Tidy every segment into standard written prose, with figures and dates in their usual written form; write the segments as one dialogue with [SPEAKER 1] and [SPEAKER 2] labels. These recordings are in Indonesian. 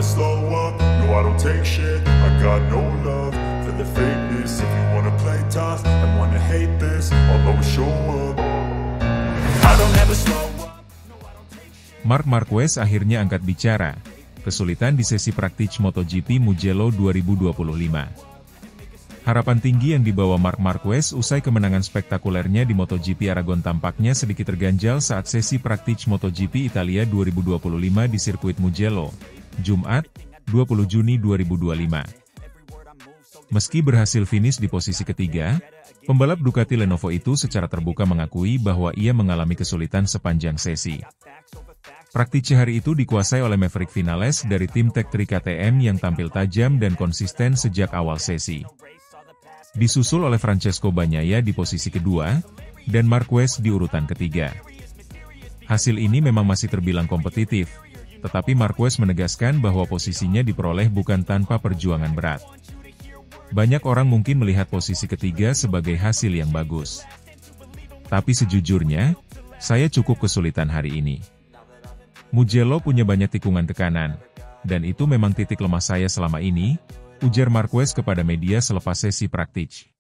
[SPEAKER 1] never slow up, no I don't take shit. I got no love for the fakeness. If you wanna play tough and wanna hate this, I'll always show up. I don't ever slow up.
[SPEAKER 2] Marc Marquez akhirnya angkat bicara. Kesulitan di sesi praktik MotoGP Mugello 2025. Harapan tinggi yang dibawa Marc Marquez usai kemenangan spektakulernya di MotoGP Aragon tampaknya sedikit terganjal saat sesi praktik MotoGP Italia 2025 di sirkuit Mugello, Jumat, 20 Juni 2025. Meski berhasil finish di posisi ketiga, pembalap Ducati Lenovo itu secara terbuka mengakui bahwa ia mengalami kesulitan sepanjang sesi. Praktik hari itu dikuasai oleh Maverick Vinales dari tim Tech 3 KTM yang tampil tajam dan konsisten sejak awal sesi. Disusul oleh Francesco Bagnaia di posisi kedua, dan Marquez di urutan ketiga. Hasil ini memang masih terbilang kompetitif, tetapi Marquez menegaskan bahwa posisinya diperoleh bukan tanpa perjuangan berat. Banyak orang mungkin melihat posisi ketiga sebagai hasil yang bagus. Tapi sejujurnya, saya cukup kesulitan hari ini. Mugello punya banyak tikungan tekanan, dan itu memang titik lemah saya selama ini, ujar Marquez kepada media selepas sesi praktik.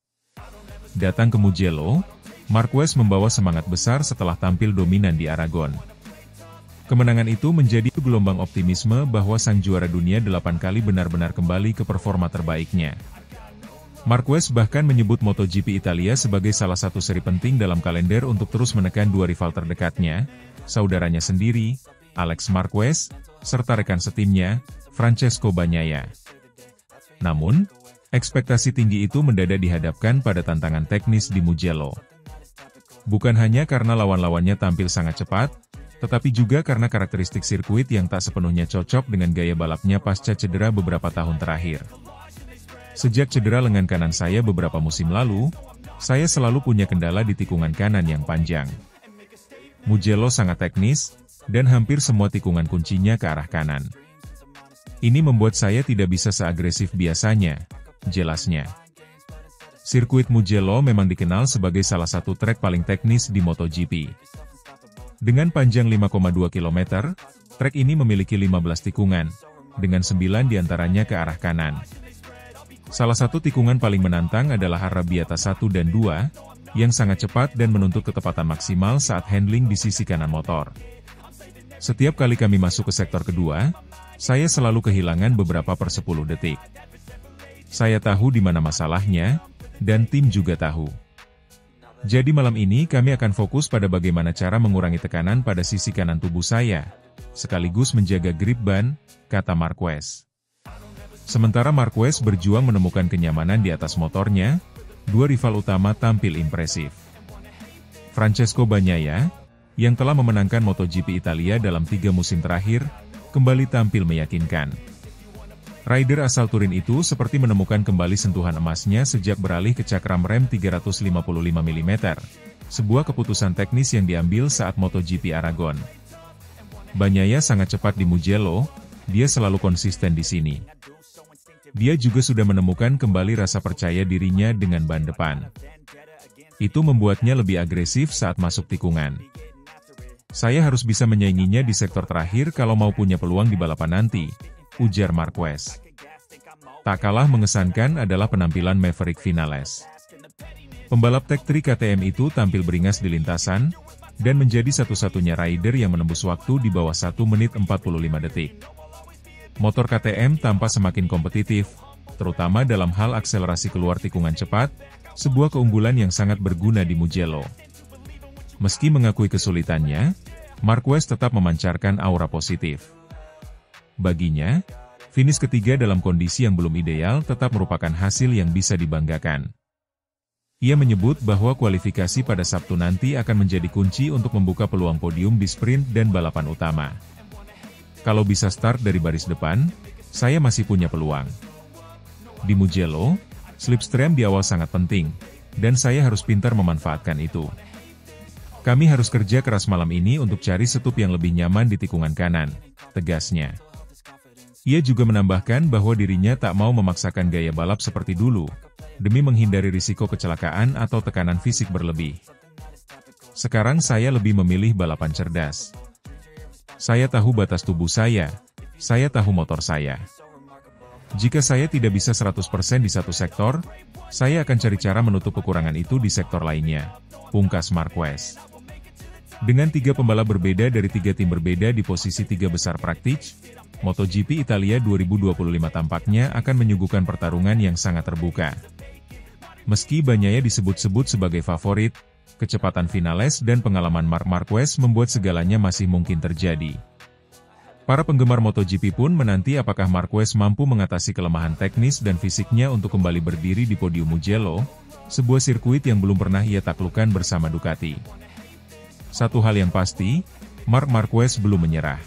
[SPEAKER 2] Datang ke Mugello, Marquez membawa semangat besar setelah tampil dominan di Aragon. Kemenangan itu menjadi gelombang optimisme bahwa sang juara dunia 8 kali benar-benar kembali ke performa terbaiknya. Marquez bahkan menyebut MotoGP Italia sebagai salah satu seri penting dalam kalender untuk terus menekan dua rival terdekatnya, saudaranya sendiri, Alex Marquez, serta rekan setimnya, Francesco Bagnaia. Namun, ekspektasi tinggi itu mendadak dihadapkan pada tantangan teknis di Mugello. Bukan hanya karena lawan-lawannya tampil sangat cepat, tetapi juga karena karakteristik sirkuit yang tak sepenuhnya cocok dengan gaya balapnya pasca cedera beberapa tahun terakhir. Sejak cedera lengan kanan saya beberapa musim lalu, saya selalu punya kendala di tikungan kanan yang panjang. Mugello sangat teknis, dan hampir semua tikungan kuncinya ke arah kanan. Ini membuat saya tidak bisa seagresif biasanya, jelasnya. Sirkuit Mugello memang dikenal sebagai salah satu trek paling teknis di MotoGP. Dengan panjang 5,2 km, trek ini memiliki 15 tikungan, dengan 9 diantaranya ke arah kanan. Salah satu tikungan paling menantang adalah Arrabbiata 1 dan 2, yang sangat cepat dan menuntut ketepatan maksimal saat handling di sisi kanan motor. Setiap kali kami masuk ke sektor kedua, saya selalu kehilangan beberapa per 10 detik. Saya tahu di mana masalahnya, dan tim juga tahu. Jadi malam ini kami akan fokus pada bagaimana cara mengurangi tekanan pada sisi kanan tubuh saya, sekaligus menjaga grip ban, kata Marquez. Sementara Marquez berjuang menemukan kenyamanan di atas motornya, dua rival utama tampil impresif. Francesco Bagnaia, yang telah memenangkan MotoGP Italia dalam 3 musim terakhir, kembali tampil meyakinkan. Rider asal Turin itu seperti menemukan kembali sentuhan emasnya sejak beralih ke cakram rem 355 mm, sebuah keputusan teknis yang diambil saat MotoGP Aragon. Bagnaia sangat cepat di Mugello, dia selalu konsisten di sini. Dia juga sudah menemukan kembali rasa percaya dirinya dengan ban depan. Itu membuatnya lebih agresif saat masuk tikungan. Saya harus bisa menyainginya di sektor terakhir kalau mau punya peluang di balapan nanti, ujar Marquez. Tak kalah mengesankan adalah penampilan Maverick Vinales. Pembalap Tech 3 KTM itu tampil beringas di lintasan, dan menjadi satu-satunya rider yang menembus waktu di bawah 1 menit 45 detik. Motor KTM tampak semakin kompetitif, terutama dalam hal akselerasi keluar tikungan cepat, sebuah keunggulan yang sangat berguna di Mugello. Meski mengakui kesulitannya, Marquez tetap memancarkan aura positif. Baginya, finish ketiga dalam kondisi yang belum ideal tetap merupakan hasil yang bisa dibanggakan. Ia menyebut bahwa kualifikasi pada Sabtu nanti akan menjadi kunci untuk membuka peluang podium di sprint dan balapan utama. Kalau bisa start dari baris depan, saya masih punya peluang. Di Mugello, slipstream di awal sangat penting, dan saya harus pintar memanfaatkan itu. Kami harus kerja keras malam ini untuk cari setup yang lebih nyaman di tikungan kanan, tegasnya. Ia juga menambahkan bahwa dirinya tak mau memaksakan gaya balap seperti dulu, demi menghindari risiko kecelakaan atau tekanan fisik berlebih. Sekarang saya lebih memilih balapan cerdas. Saya tahu batas tubuh saya, Saya tahu motor saya. Jika saya tidak bisa 100% di satu sektor, saya akan cari cara menutup kekurangan itu di sektor lainnya, pungkas Marquez. Dengan 3 pembalap berbeda dari 3 tim berbeda di posisi 3 besar Praktich, MotoGP Italia 2025 tampaknya akan menyuguhkan pertarungan yang sangat terbuka. Meski Bagnaia disebut-sebut sebagai favorit, kecepatan Vinales dan pengalaman Marc Marquez membuat segalanya masih mungkin terjadi. Para penggemar MotoGP pun menanti apakah Marquez mampu mengatasi kelemahan teknis dan fisiknya untuk kembali berdiri di podium Mugello, sebuah sirkuit yang belum pernah ia taklukkan bersama Ducati. Satu hal yang pasti, Marc Marquez belum menyerah.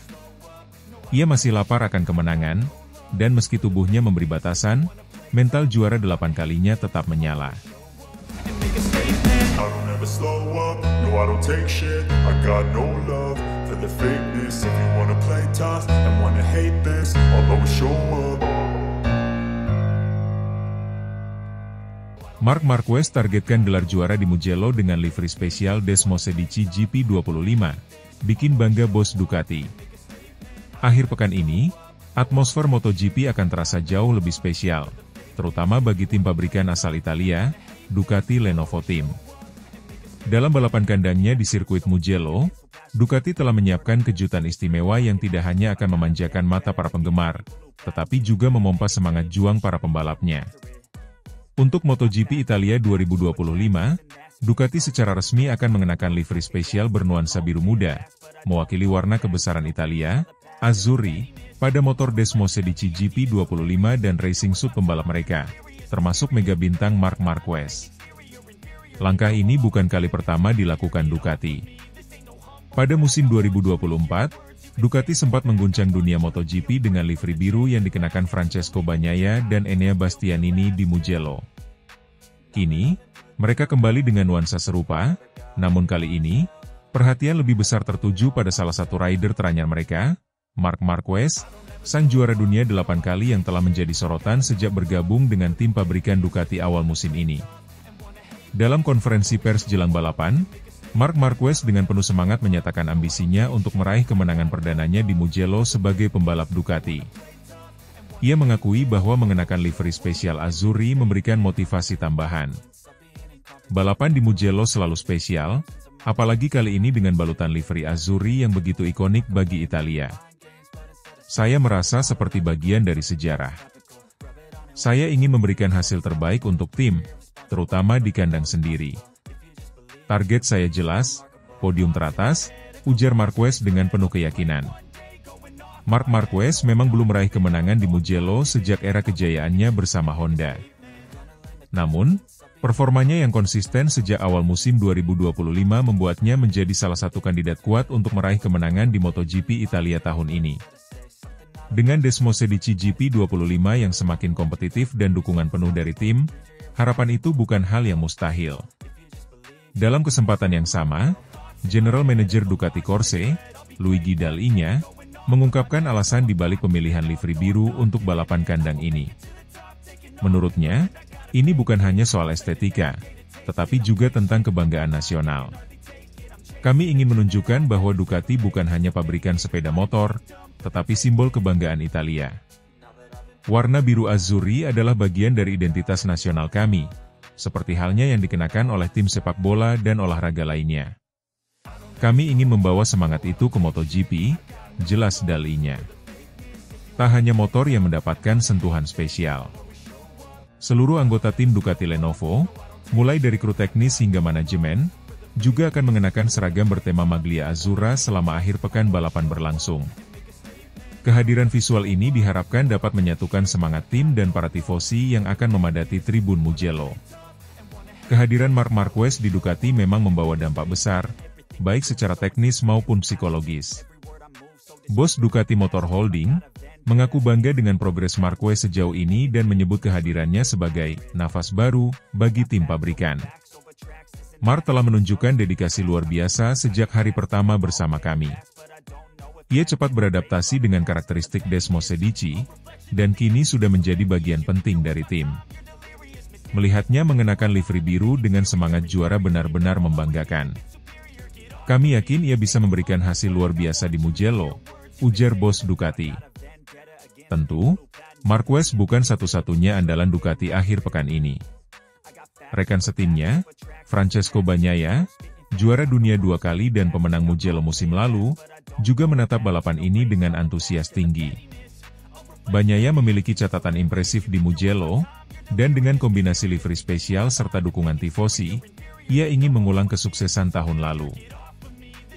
[SPEAKER 2] Ia masih lapar akan kemenangan, dan meski tubuhnya memberi batasan, mental juara 8 kalinya tetap menyala. Marc Marquez targetkan gelar juara di Mugello dengan livery spesial Desmosedici GP25, bikin bangga bos Ducati. Akhir pekan ini, atmosfer MotoGP akan terasa jauh lebih spesial, terutama bagi tim pabrikan asal Italia, Ducati Lenovo Team. Dalam balapan kandangnya di sirkuit Mugello, Ducati telah menyiapkan kejutan istimewa yang tidak hanya akan memanjakan mata para penggemar, tetapi juga memompa semangat juang para pembalapnya. Untuk MotoGP Italia 2025, Ducati secara resmi akan mengenakan livery spesial bernuansa biru muda, mewakili warna kebesaran Italia, Azzurri, pada motor Desmosedici GP25 dan racing suit pembalap mereka, termasuk mega bintang Marc Marquez. Langkah ini bukan kali pertama dilakukan Ducati. Pada musim 2024, Ducati sempat mengguncang dunia MotoGP dengan livery biru yang dikenakan Francesco Bagnaia dan Enea Bastianini di Mugello. Kini, mereka kembali dengan nuansa serupa, namun kali ini, perhatian lebih besar tertuju pada salah satu rider teranyar mereka, Marc Marquez, sang juara dunia 8 kali yang telah menjadi sorotan sejak bergabung dengan tim pabrikan Ducati awal musim ini. Dalam konferensi pers jelang balapan, Marc Marquez dengan penuh semangat menyatakan ambisinya untuk meraih kemenangan perdananya di Mugello sebagai pembalap Ducati. Ia mengakui bahwa mengenakan livery spesial Azzurri memberikan motivasi tambahan. Balapan di Mugello selalu spesial, apalagi kali ini dengan balutan livery Azzurri yang begitu ikonik bagi Italia. Saya merasa seperti bagian dari sejarah. Saya ingin memberikan hasil terbaik untuk tim, terutama di kandang sendiri. Target saya jelas, podium teratas, ujar Marquez dengan penuh keyakinan. Marc Marquez memang belum meraih kemenangan di Mugello sejak era kejayaannya bersama Honda. Namun, performanya yang konsisten sejak awal musim 2025 membuatnya menjadi salah satu kandidat kuat untuk meraih kemenangan di MotoGP Italia tahun ini. Dengan Desmosedici GP25 yang semakin kompetitif dan dukungan penuh dari tim, harapan itu bukan hal yang mustahil. Dalam kesempatan yang sama, General Manager Ducati Corse, Luigi Dall'Igna, mengungkapkan alasan dibalik pemilihan livery biru untuk balapan kandang ini. Menurutnya, ini bukan hanya soal estetika, tetapi juga tentang kebanggaan nasional. Kami ingin menunjukkan bahwa Ducati bukan hanya pabrikan sepeda motor, tetapi simbol kebanggaan Italia. Warna biru Azzurri adalah bagian dari identitas nasional kami, seperti halnya yang dikenakan oleh tim sepak bola dan olahraga lainnya. Kami ingin membawa semangat itu ke MotoGP, jelas Dall'Igna. Tak hanya motor yang mendapatkan sentuhan spesial. Seluruh anggota tim Ducati Lenovo, mulai dari kru teknis hingga manajemen, juga akan mengenakan seragam bertema Maglia Azzurra selama akhir pekan balapan berlangsung. Kehadiran visual ini diharapkan dapat menyatukan semangat tim dan para tifosi yang akan memadati tribun Mugello. Kehadiran Marc Marquez di Ducati memang membawa dampak besar, baik secara teknis maupun psikologis. Bos Ducati Motor Holding mengaku bangga dengan progres Marquez sejauh ini dan menyebut kehadirannya sebagai nafas baru bagi tim pabrikan. Marc telah menunjukkan dedikasi luar biasa sejak hari pertama bersama kami. Ia cepat beradaptasi dengan karakteristik Desmosedici, dan kini sudah menjadi bagian penting dari tim. Melihatnya mengenakan livery biru dengan semangat juara benar-benar membanggakan. Kami yakin ia bisa memberikan hasil luar biasa di Mugello, ujar bos Ducati. Tentu, Marquez bukan satu-satunya andalan Ducati akhir pekan ini. Rekan setimnya, Francesco Bagnaia, juara dunia 2 kali dan pemenang Mugello musim lalu, juga menatap balapan ini dengan antusias tinggi. Bagnaia memiliki catatan impresif di Mugello, dan dengan kombinasi livery spesial serta dukungan tifosi, ia ingin mengulang kesuksesan tahun lalu.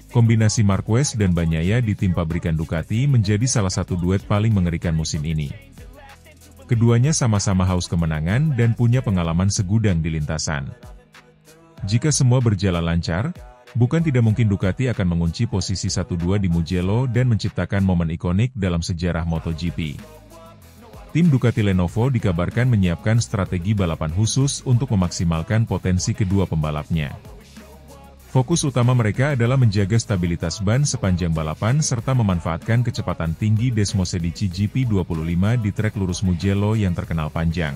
[SPEAKER 2] Kombinasi Marquez dan Bagnaia di tim pabrikan Ducati menjadi salah satu duet paling mengerikan musim ini. Keduanya sama-sama haus kemenangan dan punya pengalaman segudang di lintasan. Jika semua berjalan lancar, bukan tidak mungkin Ducati akan mengunci posisi 1-2 di Mugello dan menciptakan momen ikonik dalam sejarah MotoGP. Tim Ducati Lenovo dikabarkan menyiapkan strategi balapan khusus untuk memaksimalkan potensi kedua pembalapnya. Fokus utama mereka adalah menjaga stabilitas ban sepanjang balapan serta memanfaatkan kecepatan tinggi Desmosedici GP25 di trek lurus Mugello yang terkenal panjang.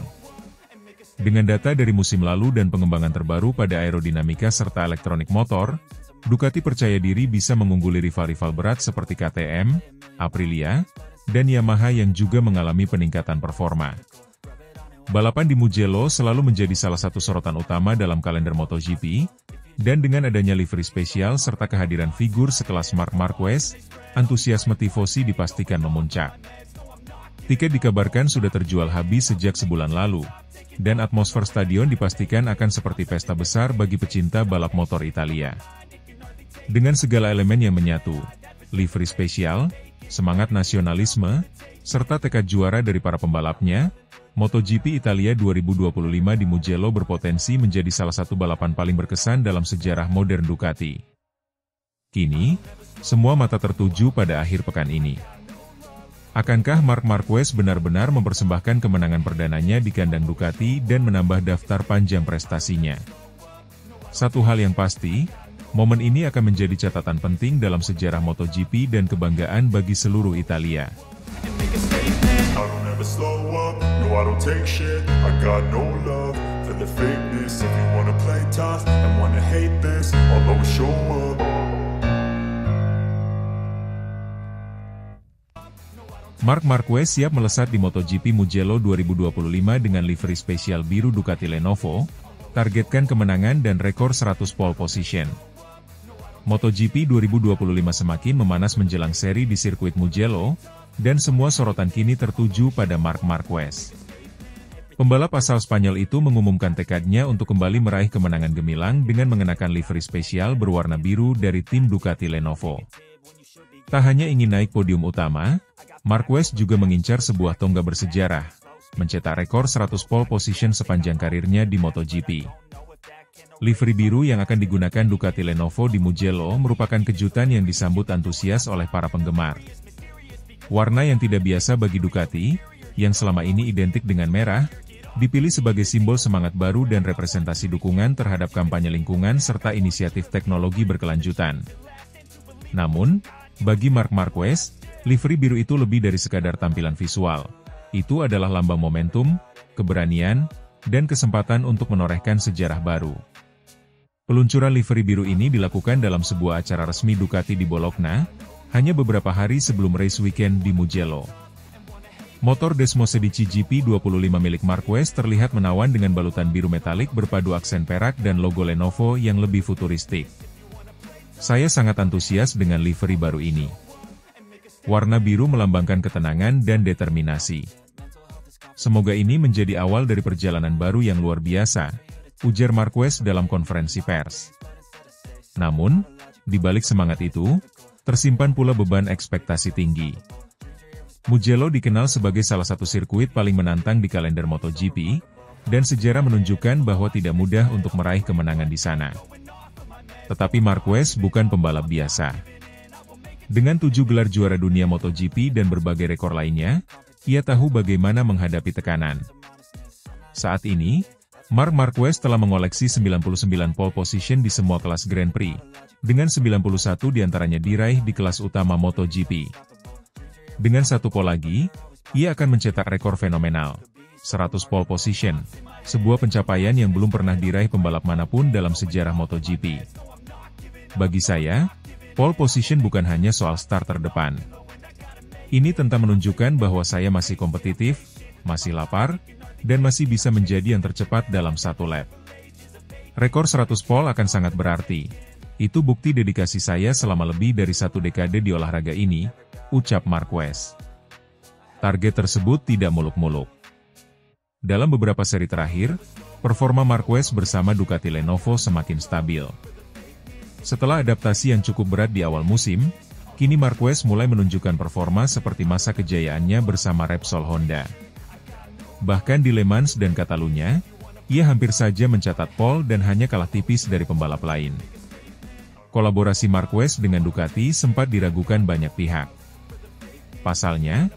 [SPEAKER 2] Dengan data dari musim lalu dan pengembangan terbaru pada aerodinamika serta elektronik motor, Ducati percaya diri bisa mengungguli rival-rival berat seperti KTM, Aprilia, dan Yamaha yang juga mengalami peningkatan performa. Balapan di Mugello selalu menjadi salah satu sorotan utama dalam kalender MotoGP, dan dengan adanya livery spesial serta kehadiran figur sekelas Marc Marquez, antusiasme tifosi dipastikan memuncak. Tiket dikabarkan sudah terjual habis sejak sebulan lalu, dan atmosfer stadion dipastikan akan seperti pesta besar bagi pecinta balap motor Italia. Dengan segala elemen yang menyatu, livery spesial, semangat nasionalisme, serta tekad juara dari para pembalapnya, MotoGP Italia 2025 di Mugello berpotensi menjadi salah satu balapan paling berkesan dalam sejarah modern Ducati. Kini, semua mata tertuju pada akhir pekan ini. Akankah Marc Marquez benar-benar mempersembahkan kemenangan perdananya di kandang Ducati dan menambah daftar panjang prestasinya? Satu hal yang pasti, momen ini akan menjadi catatan penting dalam sejarah MotoGP dan kebanggaan bagi seluruh Italia.
[SPEAKER 1] I don't take shit, I got no love for the fakeness. If you wanna play tough and wanna hate this, I'll always show up.
[SPEAKER 2] Marc Marquez siap melesat di MotoGP Mugello 2025 dengan livery spesial biru Ducati Lenovo, targetkan kemenangan dan rekor 100 pole position. MotoGP 2025 semakin memanas menjelang seri di sirkuit Mugello, dan semua sorotan kini tertuju pada Marc Marquez. Pembalap asal Spanyol itu mengumumkan tekadnya untuk kembali meraih kemenangan gemilang dengan mengenakan livery spesial berwarna biru dari tim Ducati Lenovo. Tak hanya ingin naik podium utama, Marquez juga mengincar sebuah tonggak bersejarah, mencetak rekor 100 pole position sepanjang karirnya di MotoGP. Livery biru yang akan digunakan Ducati Lenovo di Mugello merupakan kejutan yang disambut antusias oleh para penggemar. Warna yang tidak biasa bagi Ducati, yang selama ini identik dengan merah, dipilih sebagai simbol semangat baru dan representasi dukungan terhadap kampanye lingkungan serta inisiatif teknologi berkelanjutan. Namun, bagi Marc Marquez, livery biru itu lebih dari sekadar tampilan visual. Itu adalah lambang momentum, keberanian, dan kesempatan untuk menorehkan sejarah baru. Peluncuran livery biru ini dilakukan dalam sebuah acara resmi Ducati di Bologna, hanya beberapa hari sebelum race weekend di Mugello. Motor Desmosedici GP25 milik Marquez terlihat menawan dengan balutan biru metalik berpadu aksen perak dan logo Lenovo yang lebih futuristik. Saya sangat antusias dengan livery baru ini. Warna biru melambangkan ketenangan dan determinasi. Semoga ini menjadi awal dari perjalanan baru yang luar biasa, ujar Marquez dalam konferensi pers. Namun, di balik semangat itu, tersimpan pula beban ekspektasi tinggi. Mugello dikenal sebagai salah satu sirkuit paling menantang di kalender MotoGP, dan sejarah menunjukkan bahwa tidak mudah untuk meraih kemenangan di sana. Tetapi Marquez bukan pembalap biasa. Dengan 7 gelar juara dunia MotoGP dan berbagai rekor lainnya, ia tahu bagaimana menghadapi tekanan. Saat ini, Marc Marquez telah mengoleksi 99 pole position di semua kelas Grand Prix, dengan 91 diantaranya diraih di kelas utama MotoGP. Dengan satu pole lagi, ia akan mencetak rekor fenomenal, 100 pole position, sebuah pencapaian yang belum pernah diraih pembalap manapun dalam sejarah MotoGP. Bagi saya, pole position bukan hanya soal start terdepan. Ini tentu menunjukkan bahwa saya masih kompetitif, masih lapar, dan masih bisa menjadi yang tercepat dalam satu lap. Rekor 100 pole akan sangat berarti. Itu bukti dedikasi saya selama lebih dari 1 dekade di olahraga ini, ucap Marquez. Target tersebut tidak muluk-muluk. Dalam beberapa seri terakhir, performa Marquez bersama Ducati Lenovo semakin stabil. Setelah adaptasi yang cukup berat di awal musim, kini Marquez mulai menunjukkan performa seperti masa kejayaannya bersama Repsol Honda. Bahkan di Le Mans dan Catalunya, ia hampir saja mencatat pole dan hanya kalah tipis dari pembalap lain. Kolaborasi Marquez dengan Ducati sempat diragukan banyak pihak. Pasalnya,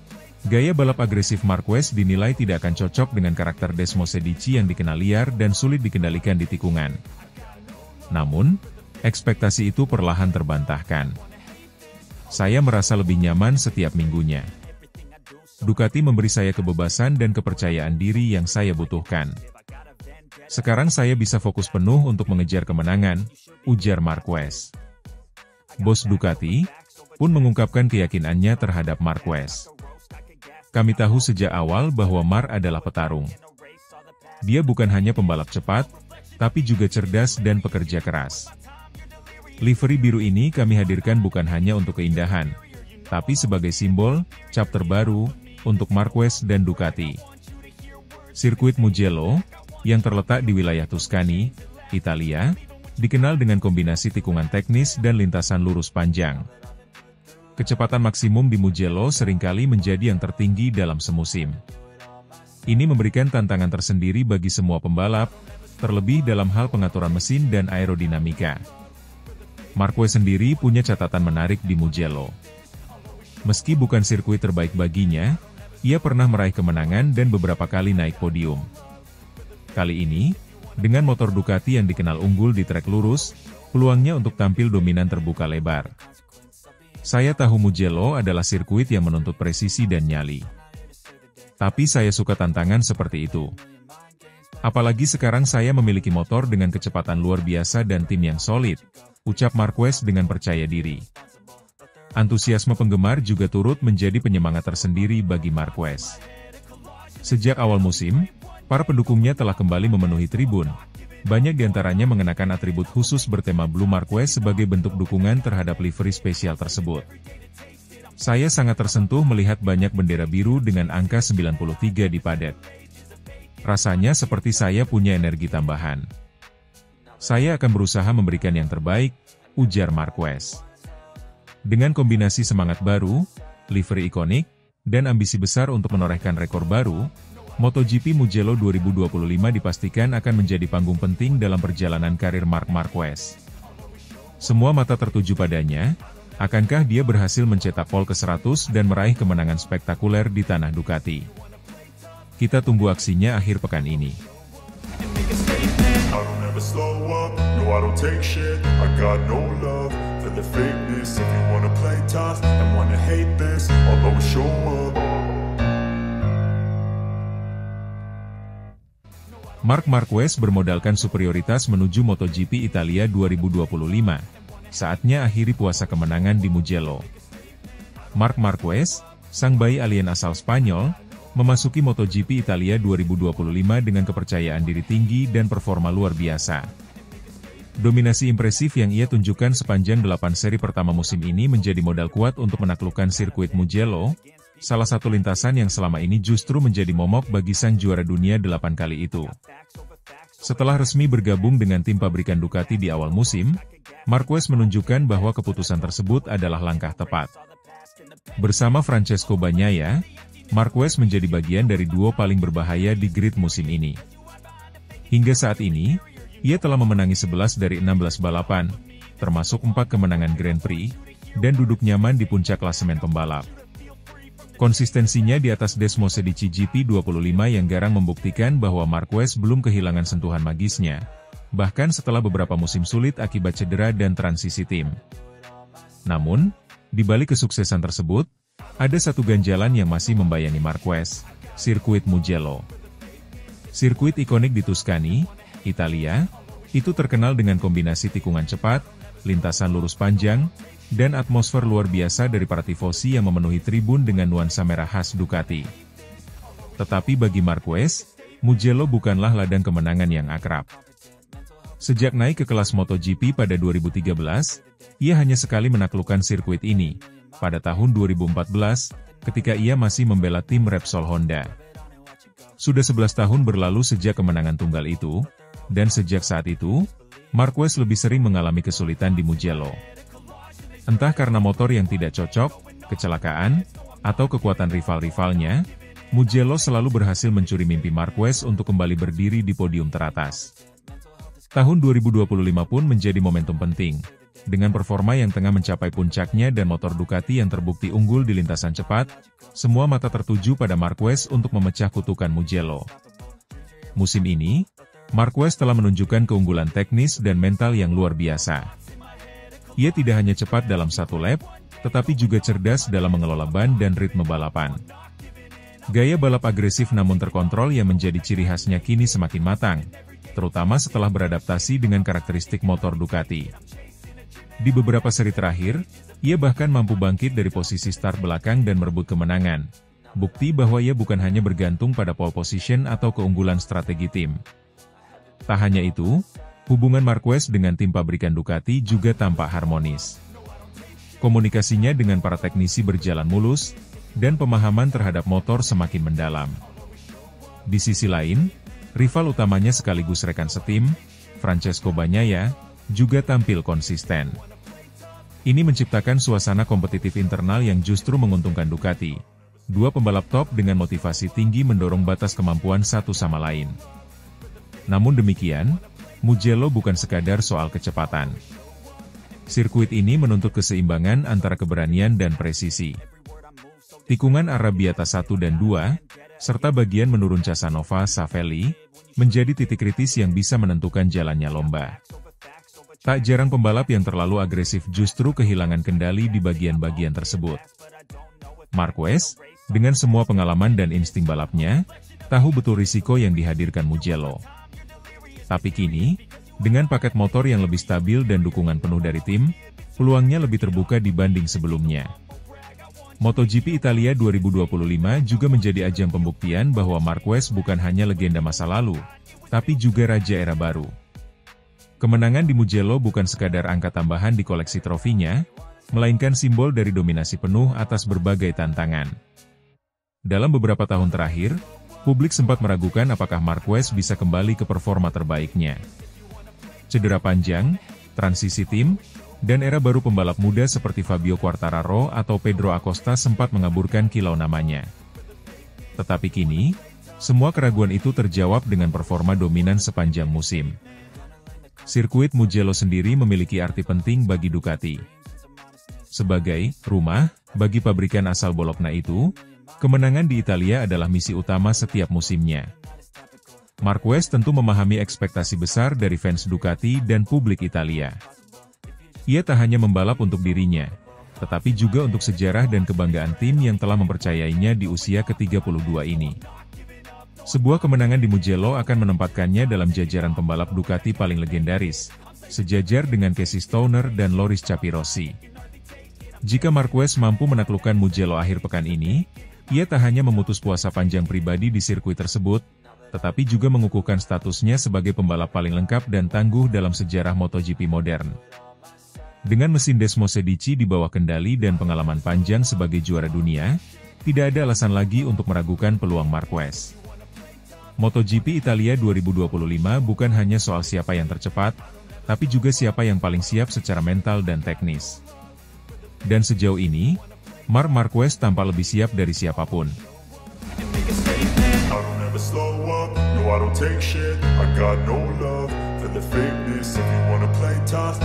[SPEAKER 2] gaya balap agresif Marquez dinilai tidak akan cocok dengan karakter Desmosedici yang dikenal liar dan sulit dikendalikan di tikungan. Namun, ekspektasi itu perlahan terbantahkan. Saya merasa lebih nyaman setiap minggunya. Ducati memberi saya kebebasan dan kepercayaan diri yang saya butuhkan. Sekarang saya bisa fokus penuh untuk mengejar kemenangan, ujar Marquez. Bos Ducati pun mengungkapkan keyakinannya terhadap Marquez. Kami tahu sejak awal bahwa Mar adalah petarung. Dia bukan hanya pembalap cepat, tapi juga cerdas dan pekerja keras. Livery biru ini kami hadirkan bukan hanya untuk keindahan, tapi sebagai simbol, cap terbaru, untuk Marquez dan Ducati. Sirkuit Mugello, yang terletak di wilayah Tuscany, Italia, dikenal dengan kombinasi tikungan teknis dan lintasan lurus panjang. Kecepatan maksimum di Mugello seringkali menjadi yang tertinggi dalam semusim. Ini memberikan tantangan tersendiri bagi semua pembalap, terlebih dalam hal pengaturan mesin dan aerodinamika. Marquez sendiri punya catatan menarik di Mugello. Meski bukan sirkuit terbaik baginya, ia pernah meraih kemenangan dan beberapa kali naik podium. Kali ini, dengan motor Ducati yang dikenal unggul di trek lurus, peluangnya untuk tampil dominan terbuka lebar. Saya tahu Mugello adalah sirkuit yang menuntut presisi dan nyali. Tapi saya suka tantangan seperti itu. Apalagi sekarang saya memiliki motor dengan kecepatan luar biasa dan tim yang solid, ucap Marquez dengan percaya diri. Antusiasme penggemar juga turut menjadi penyemangat tersendiri bagi Marquez. Sejak awal musim, para pendukungnya telah kembali memenuhi tribun. Banyak diantaranya mengenakan atribut khusus bertema Blue Marquez sebagai bentuk dukungan terhadap livery spesial tersebut. Saya sangat tersentuh melihat banyak bendera biru dengan angka 93 di padet. Rasanya seperti saya punya energi tambahan. Saya akan berusaha memberikan yang terbaik, ujar Marquez. Dengan kombinasi semangat baru, livery ikonik, dan ambisi besar untuk menorehkan rekor baru, MotoGP Mugello 2025 dipastikan akan menjadi panggung penting dalam perjalanan karir Marc Marquez. Semua mata tertuju padanya, akankah dia berhasil mencetak pole ke-100 dan meraih kemenangan spektakuler di tanah Ducati? Kita tunggu aksinya akhir pekan ini. Marc Marquez bermodalkan superioritas menuju MotoGP Italia 2025. Saatnya akhiri puasa kemenangan di Mugello. Marc Marquez, sang bayi alien asal Spanyol, memasuki MotoGP Italia 2025 dengan kepercayaan diri tinggi dan performa luar biasa. Dominasi impresif yang ia tunjukkan sepanjang 8 seri pertama musim ini menjadi modal kuat untuk menaklukkan sirkuit Mugello, salah satu lintasan yang selama ini justru menjadi momok bagi sang juara dunia 8 kali itu. Setelah resmi bergabung dengan tim pabrikan Ducati di awal musim, Marquez menunjukkan bahwa keputusan tersebut adalah langkah tepat. Bersama Francesco Bagnaia, Marquez menjadi bagian dari duo paling berbahaya di grid musim ini. Hingga saat ini, ia telah memenangi 11 dari 16 balapan, termasuk 4 kemenangan Grand Prix, dan duduk nyaman di puncak klasemen pembalap. Konsistensinya di atas Desmosedici GP25 yang garang membuktikan bahwa Marquez belum kehilangan sentuhan magisnya, bahkan setelah beberapa musim sulit akibat cedera dan transisi tim. Namun, di balik kesuksesan tersebut, ada satu ganjalan yang masih membayangi Marquez, sirkuit Mugello. Sirkuit ikonik di Tuscany, Italia, itu terkenal dengan kombinasi tikungan cepat, lintasan lurus panjang, dan atmosfer luar biasa dari para tifosi yang memenuhi tribun dengan nuansa merah khas Ducati. Tetapi bagi Marquez, Mugello bukanlah ladang kemenangan yang akrab. Sejak naik ke kelas MotoGP pada 2013, ia hanya sekali menaklukkan sirkuit ini, pada tahun 2014, ketika ia masih membela tim Repsol Honda. Sudah 11 tahun berlalu sejak kemenangan tunggal itu, dan sejak saat itu, Marquez lebih sering mengalami kesulitan di Mugello. Entah karena motor yang tidak cocok, kecelakaan, atau kekuatan rival-rivalnya, Mugello selalu berhasil mencuri mimpi Marquez untuk kembali berdiri di podium teratas. Tahun 2025 pun menjadi momentum penting, dengan performa yang tengah mencapai puncaknya dan motor Ducati yang terbukti unggul di lintasan cepat, semua mata tertuju pada Marquez untuk memecah kutukan Mugello. Musim ini, Marquez telah menunjukkan keunggulan teknis dan mental yang luar biasa. Ia tidak hanya cepat dalam satu lap, tetapi juga cerdas dalam mengelola ban dan ritme balapan. Gaya balap agresif namun terkontrol yang menjadi ciri khasnya kini semakin matang, terutama setelah beradaptasi dengan karakteristik motor Ducati. Di beberapa seri terakhir, ia bahkan mampu bangkit dari posisi start belakang dan merebut kemenangan. Bukti bahwa ia bukan hanya bergantung pada pole position atau keunggulan strategi tim. Tak hanya itu, hubungan Marquez dengan tim pabrikan Ducati juga tampak harmonis. Komunikasinya dengan para teknisi berjalan mulus, dan pemahaman terhadap motor semakin mendalam. Di sisi lain, rival utamanya sekaligus rekan setim, Francesco Bagnaia, juga tampil konsisten. Ini menciptakan suasana kompetitif internal yang justru menguntungkan Ducati. Dua pembalap top dengan motivasi tinggi mendorong batas kemampuan satu sama lain. Namun demikian, Mugello bukan sekadar soal kecepatan. Sirkuit ini menuntut keseimbangan antara keberanian dan presisi. Tikungan Arrabbiata 1 dan 2, serta bagian menurun Casanova Savelli, menjadi titik kritis yang bisa menentukan jalannya lomba. Tak jarang pembalap yang terlalu agresif justru kehilangan kendali di bagian-bagian tersebut. Marquez, dengan semua pengalaman dan insting balapnya, tahu betul risiko yang dihadirkan Mugello. Tapi kini, dengan paket motor yang lebih stabil dan dukungan penuh dari tim, peluangnya lebih terbuka dibanding sebelumnya. MotoGP Italia 2025 juga menjadi ajang pembuktian bahwa Marquez bukan hanya legenda masa lalu, tapi juga raja era baru. Kemenangan di Mugello bukan sekadar angka tambahan di koleksi trofinya, melainkan simbol dari dominasi penuh atas berbagai tantangan. Dalam beberapa tahun terakhir, publik sempat meragukan apakah Marquez bisa kembali ke performa terbaiknya. Cedera panjang, transisi tim, dan era baru pembalap muda seperti Fabio Quartararo atau Pedro Acosta sempat mengaburkan kilau namanya. Tetapi kini, semua keraguan itu terjawab dengan performa dominan sepanjang musim. Sirkuit Mugello sendiri memiliki arti penting bagi Ducati. Sebagai rumah bagi pabrikan asal Bologna itu, kemenangan di Italia adalah misi utama setiap musimnya. Marquez tentu memahami ekspektasi besar dari fans Ducati dan publik Italia. Ia tak hanya membalap untuk dirinya, tetapi juga untuk sejarah dan kebanggaan tim yang telah mempercayainya di usia ke-32 ini. Sebuah kemenangan di Mugello akan menempatkannya dalam jajaran pembalap Ducati paling legendaris, sejajar dengan Casey Stoner dan Loris Capirossi. Jika Marquez mampu menaklukkan Mugello akhir pekan ini, ia tak hanya memutus puasa panjang pribadi di sirkuit tersebut, tetapi juga mengukuhkan statusnya sebagai pembalap paling lengkap dan tangguh dalam sejarah MotoGP modern. Dengan mesin Desmosedici di bawah kendali dan pengalaman panjang sebagai juara dunia, tidak ada alasan lagi untuk meragukan peluang Marquez. MotoGP Italia 2025 bukan hanya soal siapa yang tercepat, tapi juga siapa yang paling siap secara mental dan teknis. Dan sejauh ini, Marc Marquez tampak lebih siap dari siapapun.
[SPEAKER 1] I don't take shit, I got no love for the fakeness. If you wanna play tough,